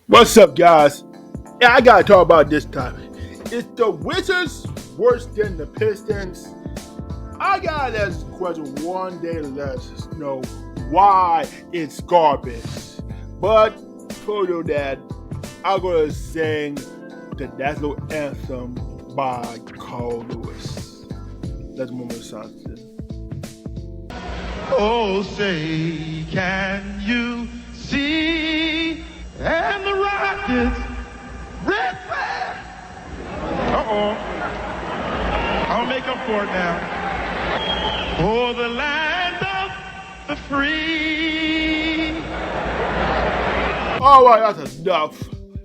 What's up, guys? Yeah, I gotta talk about this topic. Is the Wizards worse than the Pistons? I gotta ask the question one day to let us know why it's garbage. But for you that, I'm gonna sing the national anthem by Carl Lewis. Let's move to something. Oh, say, can you see? And the Rockets, red flag. Uh-oh. I'll make up for it now. For the land of the free. All right, that's enough.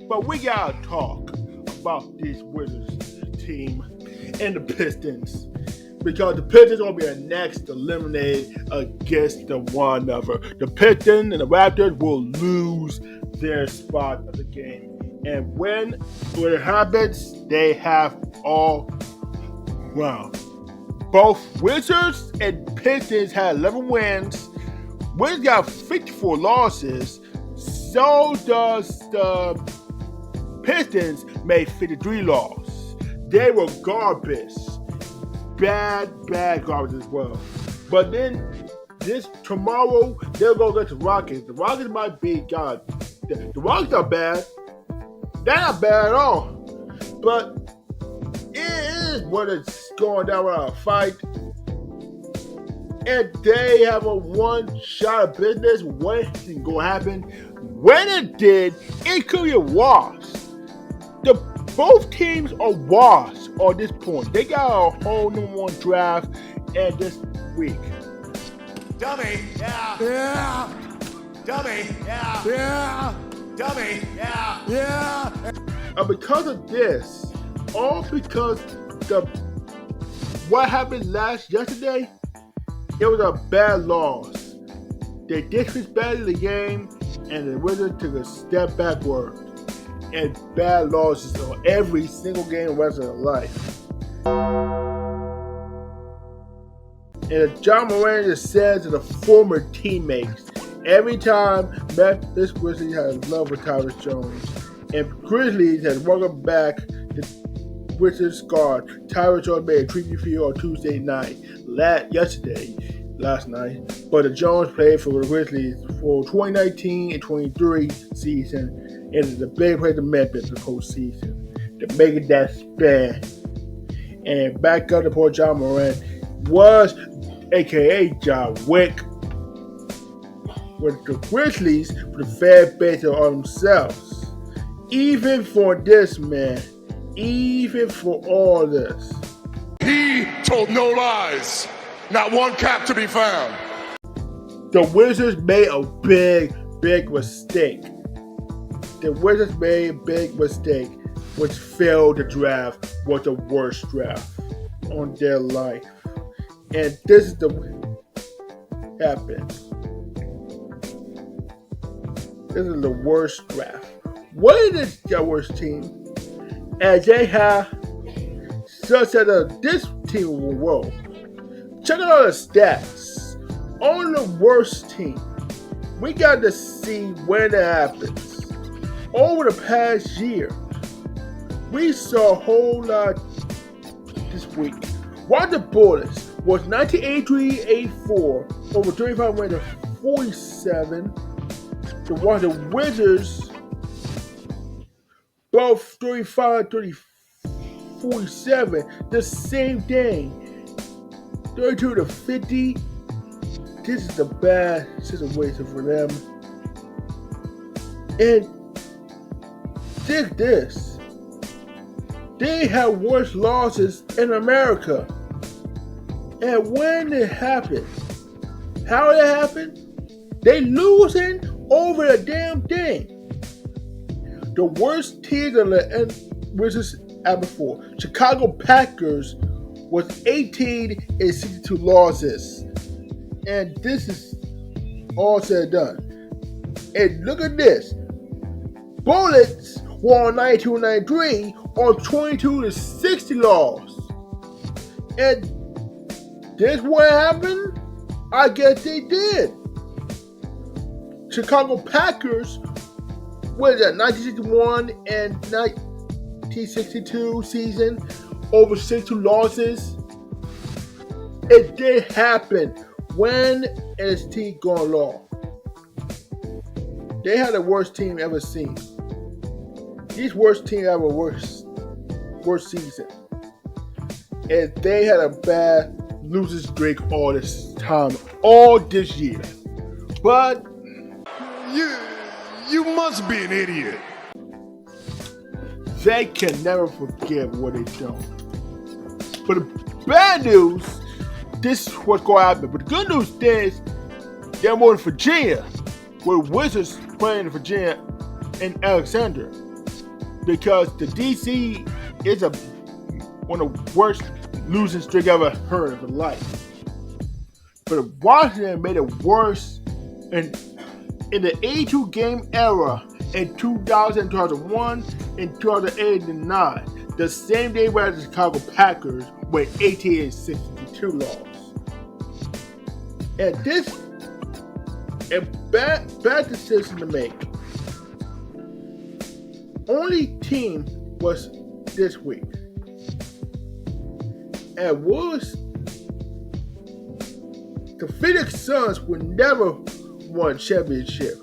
But we gotta talk about this Wizards team and the Pistons. Because the Pistons will be the next eliminated against the one another. The Pistons and the Raptors will lose their spot of the game. And when it happens, they have all round. Both Wizards and Pistons had 11 wins. Wizards got 54 losses. So does the Pistons made 53 losses. They were garbage. Bad garbage as well. But then tomorrow they'll go against the Rockets. The Rockets might be God. The Rockets are bad. They're not bad at all. But it is what it's going down with a fight. And they have a one shot of business. What is going to happen? When it did, it could be a wash. Both teams are washed at this point. They got a whole number one draft and this week. Dummy, yeah. Yeah. Dummy, yeah. Yeah. Dummy, yeah. Yeah. And because of this, all because what happened yesterday, it was a bad loss. They disrespected the game, and the Wizards took a step backward. And bad losses on every single game the rest of their life. And John Moran just says to the former teammates, every time Memphis Grizzlies had love with Tyus Jones, and Grizzlies has welcomed back the Wizards guard. Tyus Jones made a tribute video on Tuesday night, last night, but the Jones played for the Grizzlies for 2019 and 23 season. It is a big play to Memphis the postseason to make it that span. And back up to poor John Moran was, aka John Wick, with the Grizzlies for the fan base on themselves. Even for this man, even for all this. He told no lies. Not one cap to be found. The Wizards made a big mistake. The Wizards made a big mistake, which failed the draft, was the worst draft on their life. And this is the happened. This is the worst draft. What is the worst team? As they have such as this team in the world. Check out the stats. On the worst team, we got to see when it happens. Over the past year, we saw a whole lot this week. While the Bullets was 1983-84, over 35 wins to 47. While the Wizards, both 35-47, the same thing. 32 to 50. This is a bad situation for them. And this. They have worse losses in America. And when it happened, how it happened? They losing over the damn thing. The worst teams in the Wizards ever before. Chicago Packers was 18 and 62 losses. And this is all said and done. And look at this. Bullets were on 92-93 on 22 to 60 loss. And this what happened? I guess they did. Chicago Packers what is that, 1961 and 1962 season, over 62 losses. It did happen when NXT gone long. They had the worst team ever seen. These worst team ever worst season. And they had a bad losing streak all this time, all this year. But You must be an idiot. they can never forgive what they done. But the bad news, this is what's going to happen. But the good news is, they're more in Virginia, with Wizards playing in Virginia and Alexander. Because the DC is one of the worst losing streak I've ever heard of in life. But Washington made it worse in the 82 game era in 2000, 2001, and 2008 and 9. The same day where the Chicago Packers went 88-62 loss. And this a bad decision to make. Only team was this week. And was the Phoenix Suns would never won a championship.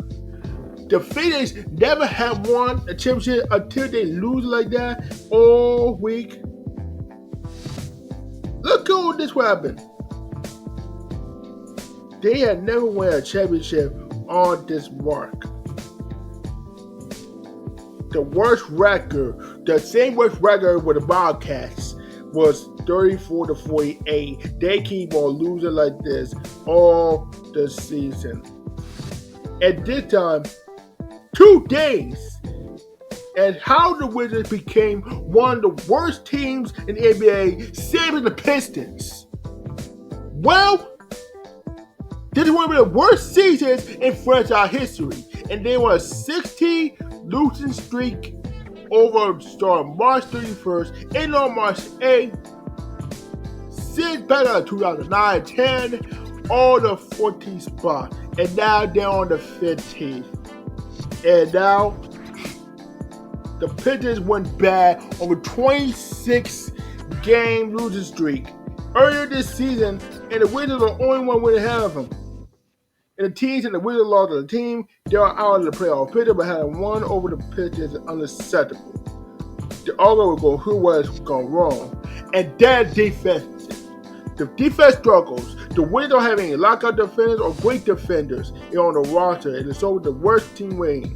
The Phoenix never had won a championship until they lose like that all week. Look at this what happened. They had never won a championship on this mark. The worst record, the same worst record with the Wildcats, was 34-48. They keep on losing like this all the season. At this time, 2 days, and how the Wizards became one of the worst teams in the NBA, saving the Pistons. Well, this is one of the worst seasons in franchise history, and they won a 16 losing streak over starting March 31st and on March 8th. Since back in 2009-10, all the 14th spot, and now they're on the 15th. And now the Pistons went bad over 26 game losing streak earlier this season, and the Wizards are the only one winning ahead of them. And the teams and the Wizards lost to the team, they are out of the playoff picture, but having won over the Pistons is unacceptable. The argument will go who was gone wrong, and that defense. The defense struggles. The Wizards don't have any lockout defenders or great defenders on the roster, and it's over the worst team winning.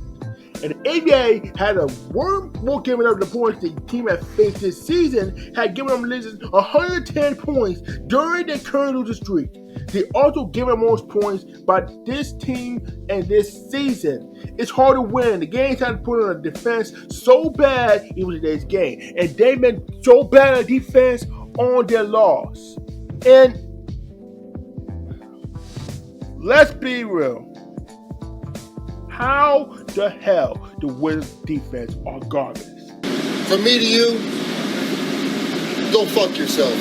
And the NBA had a more giving up the points the team had faced this season, had given them Lizards 110 points during their current losing streak. They also given them most points by this team and this season. It's hard to win. The game's had to put on a defense so bad it was today's game. And they've been so bad at defense on their loss. And let's be real. How the hell the Wizards defense are garbage? From me to you, go fuck yourself.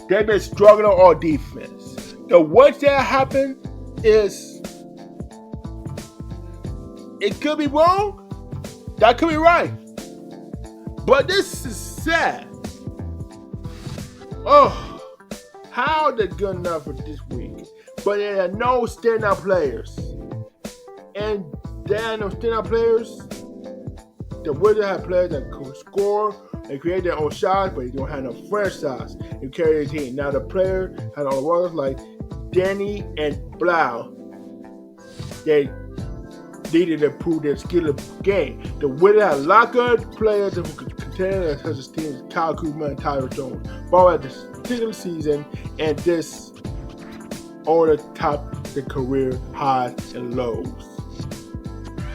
They've been struggling on defense. The worst that happened is it could be wrong. That could be right. But this is sad. Oh, how they're good enough for this week. But there are no standout players. And there are no standout players. The Wizards have players that can score and create their own shots, but they don't have no franchise and carry the team. Now the player had all the others like Danny and Blau. They needed to improve their skill of the game. The Wizards had a lot of good players who could contend such as teams Kyle Kuzma and Tyler Jones. Ball at this particular season, and this all the top the career highs and lows.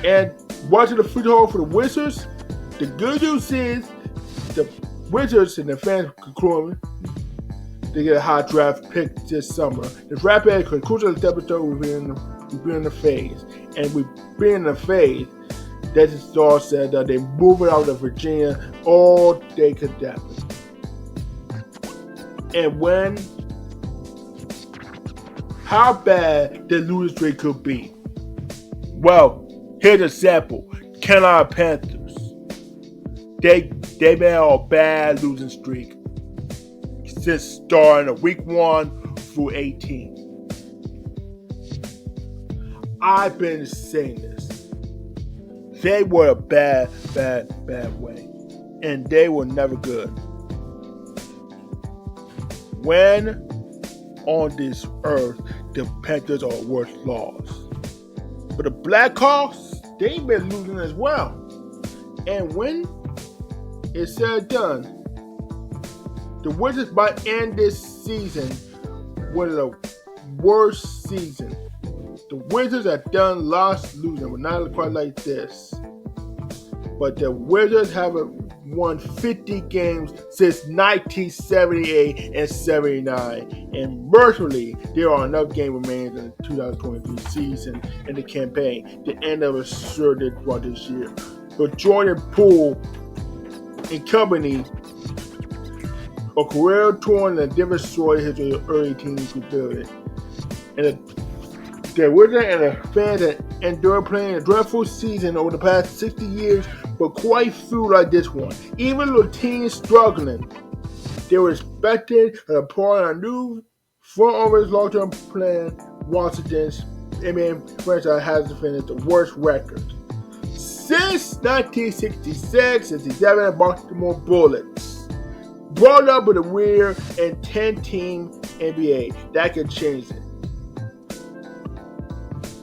And watching the free throw for the Wizards, the good news is the Wizards and the fans concluding they get a high draft pick this summer. The draft pick could crucial episode we've been in the phase. And we've been in the phase that the star said that they moving out of Virginia all they could happen. And how bad the losing streak could be. Well, here's a sample. Carolina Panthers. They've been on a bad losing streak since starting of week 1 through 18. I've been saying this. They were a bad way. And they were never good. When on this earth, the Panthers are worth loss. But the Blackhawks, they've been losing as well. And when it's said and done, the Wizards might end this season with the worst season. The Wizards have done lots losing, but not quite like this. But the Wizards haven't won 50 games since 1978 and 79. And mercifully, there are enough games remaining in the 2023 season and the campaign. The end of a certain run this year. But Jordan Poole and company a career torn and devastated his early teams rebuilding. And the Wizards and the fans that endured playing a dreadful season over the past 60 years, but quite through like this one. Even the teams struggling, they were expected and a part of a new front office long-term plan. Washington's NBA franchise has finished the worst record since 1966-67 Baltimore Bullets. Brought up with a weird and 10-team NBA that could change it.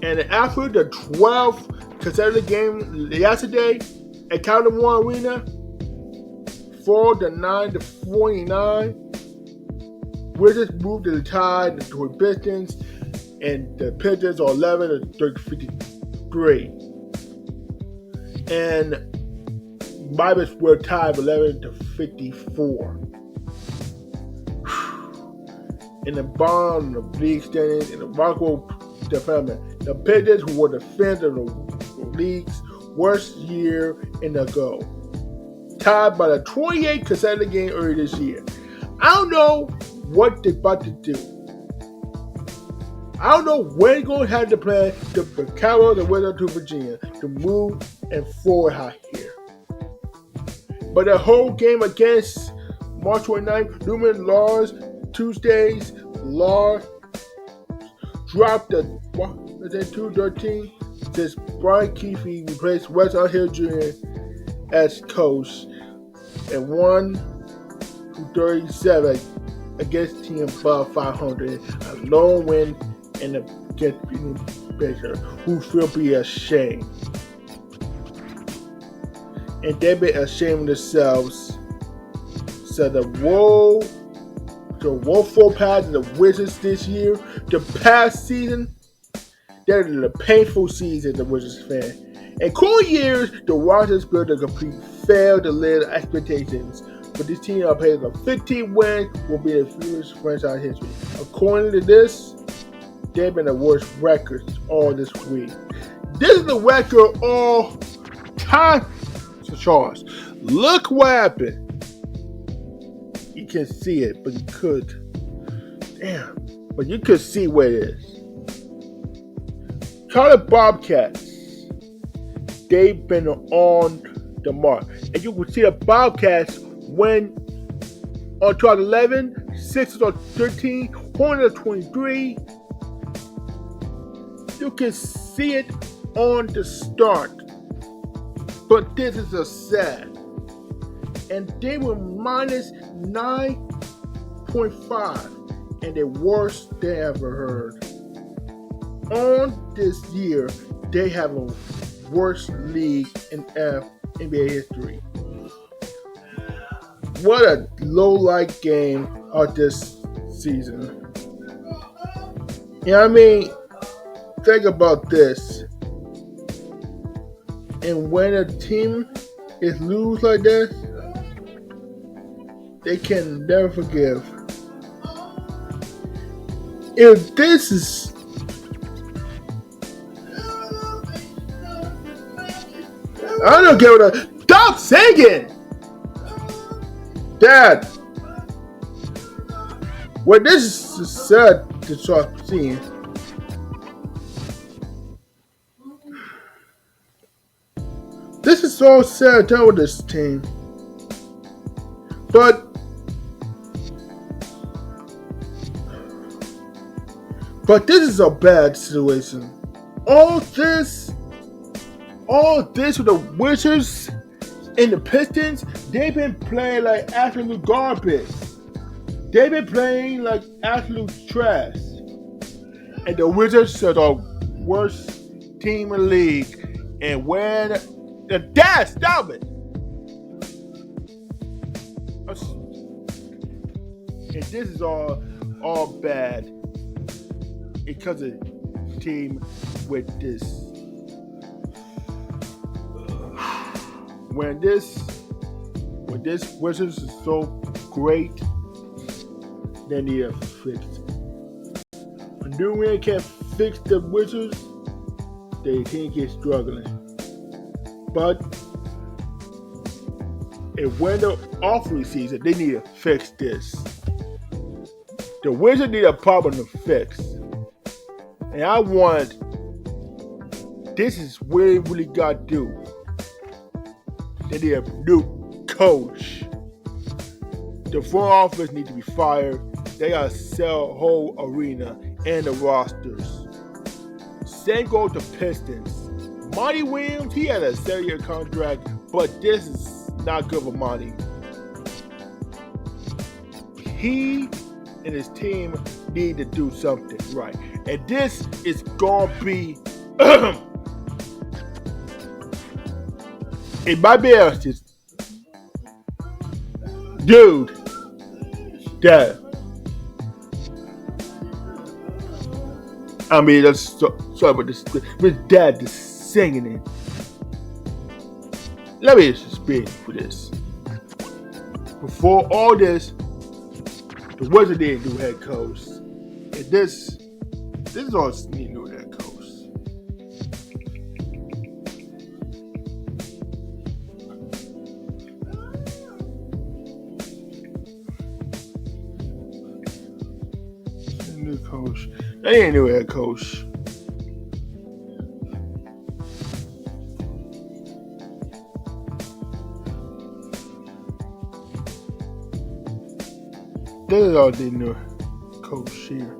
And after the 12th consecutive game yesterday at County One Arena, 4-9-49, Wizards moved to the tie to the Pistons, and the Pistons are 11-53. And Bibles were tied 11-54. In the bottom of the league standings, in the Rockwell development, the Pistons, who were the fifth of the league's worst year in a go, tied by the 28th consecutive game earlier this year. I don't know what they're about to do. I don't know when they're going to have to play the Cowboys and Wizards to Virginia to move and forward high here. But the whole game against March 29th, Newman Lars, Tuesdays, Lars dropped the 2-13 since Brian Keefe replaced Wes Hill Jr. as coach and won 37 against team above 500, a lone win and against Baker, who feel be ashamed. And they've been ashamed of themselves. So the woeful path of the Wizards this year, the past season, that is a painful season the Wizards fan. In cool years, the Washington Spurs have completely failed to live expectations. But this team are paid of 15 wins will be the fewest franchise history. According to this, they've been the worst records all this week. This is the record all time. So Charles, look what happened. You can see it, but you could. Damn. But you could see where it is. Charlotte Bobcats. They've been on the mark. And you can see the Bobcats win on 12-11, Sixers on 13, Hornets on 23. You can see it on the start. But this is a sad. And they were minus 9.5 and the worst they ever heard. On this year, they have a worst league in NBA history. What a low-light game of this season. You know what I mean? Think about this. And when a team is lose like this, they can never forgive. If this is I don't care what stop singing! Dad! What this is sad to start seeing. so sad to with this team. But this is a bad situation. All this with the Wizards and the Pistons, they've been playing like absolute garbage. They've been playing like absolute trash. And the Wizards are the worst team in the league. And when the dad, stop it. And this is all bad because of the team with this. When this Wizards is so great, they need to fix it. When New England can't fix the Wizards, they can't get struggling. But when the off season, they need to fix this. The Wizards need a problem to fix. And I want, this is what they really got to do. They need a new coach. The front office needs to be fired. They got to sell the whole arena and the rosters. Same goes to Pistons. Monty Williams, he had a 7-year contract, but this is not good for Monty. He and his team need to do something right. And this is going to be it might be just dude, dad. I mean, that's sorry about this. With dad just singing it. Let me just speak for this. Before all this, the Wizards didn't do head coach, and this is all need new head coach. New coach. They ain't new head coach. This is all they new coach here.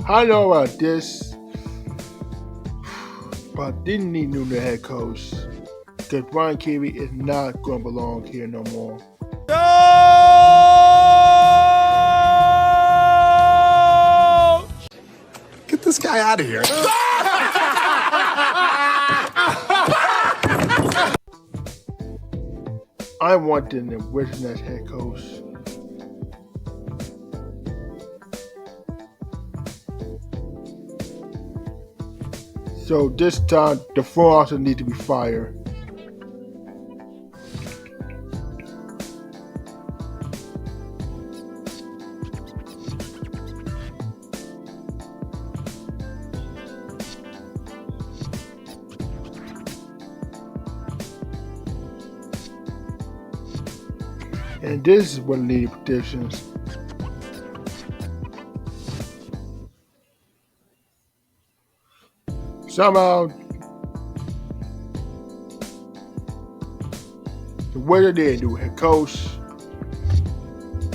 I know about this, but didn't need new head coach because Brian Kirby is not going to belong here no more. Get this guy out of here. I want the Wizards as head coach. So this time, the front office need to be fired. And this is what needed predictions. Somehow, the Wizards didn't do head coach.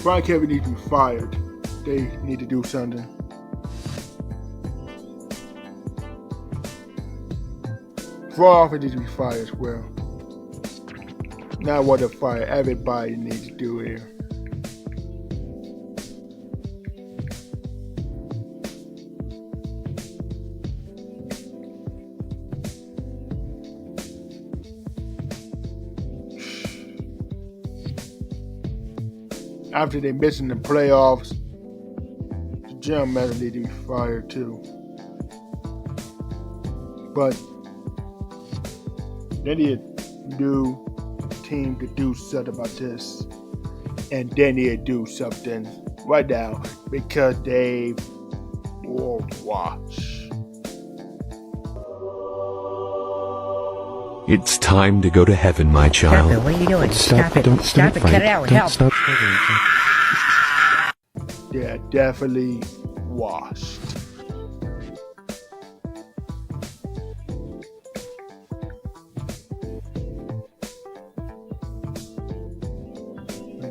Brian Kevin needs to be fired. They need to do something. Front office needs to be fired as well. Not what to fire. Everybody needs to do here. After they missing the playoffs, the general manager need to be fired too. But they need a new team to do something about this, and they need to do something right now because they will watch. It's time to go to heaven, my child. Stop it, what are you doing? Stop it, Don't stop it, Frank. cut it out, Don't help. Stop. They're definitely washed.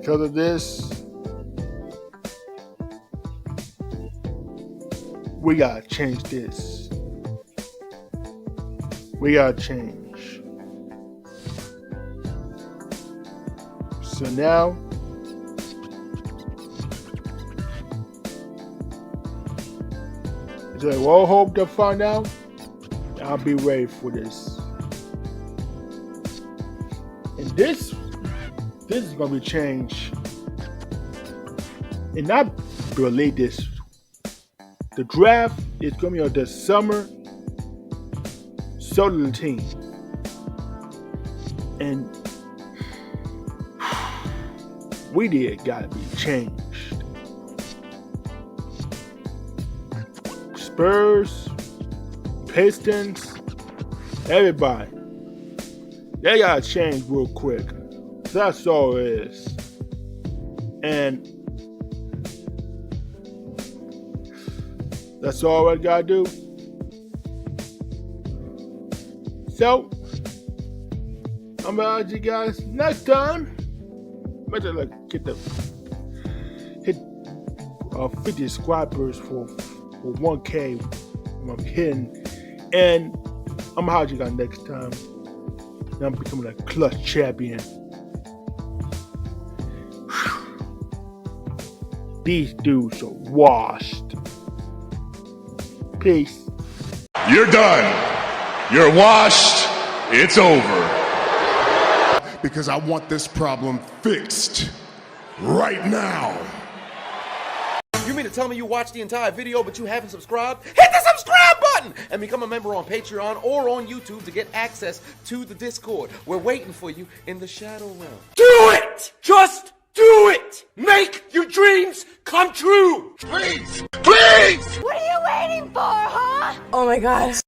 because of this, we gotta change this. We gotta change. So now, it's like, well, hope to find out. I'll be ready for this. And this is gonna be changed. And I believe this. The draft is gonna be on the summer solo team. And we did gotta be changed. Spurs, Pistons, everybody. They gotta change real quick. That's all it is. And that's all I gotta do. So, I'm gonna ask you guys next time. Better like hit 50 subscribers for 1K. I'm hitting, and I'm gonna holler you guys next time. And I'm becoming a clutch champion. These dudes are washed. Peace. You're done. You're washed. It's over. Because I want this problem fixed right now. You mean to tell me you watched the entire video but you haven't subscribed? Hit the subscribe button and become a member on Patreon or on YouTube to get access to the Discord. We're waiting for you in the Shadow Realm. Do it! Just do it! Make your dreams come true! Please! Please! What are you waiting for, huh? Oh my god.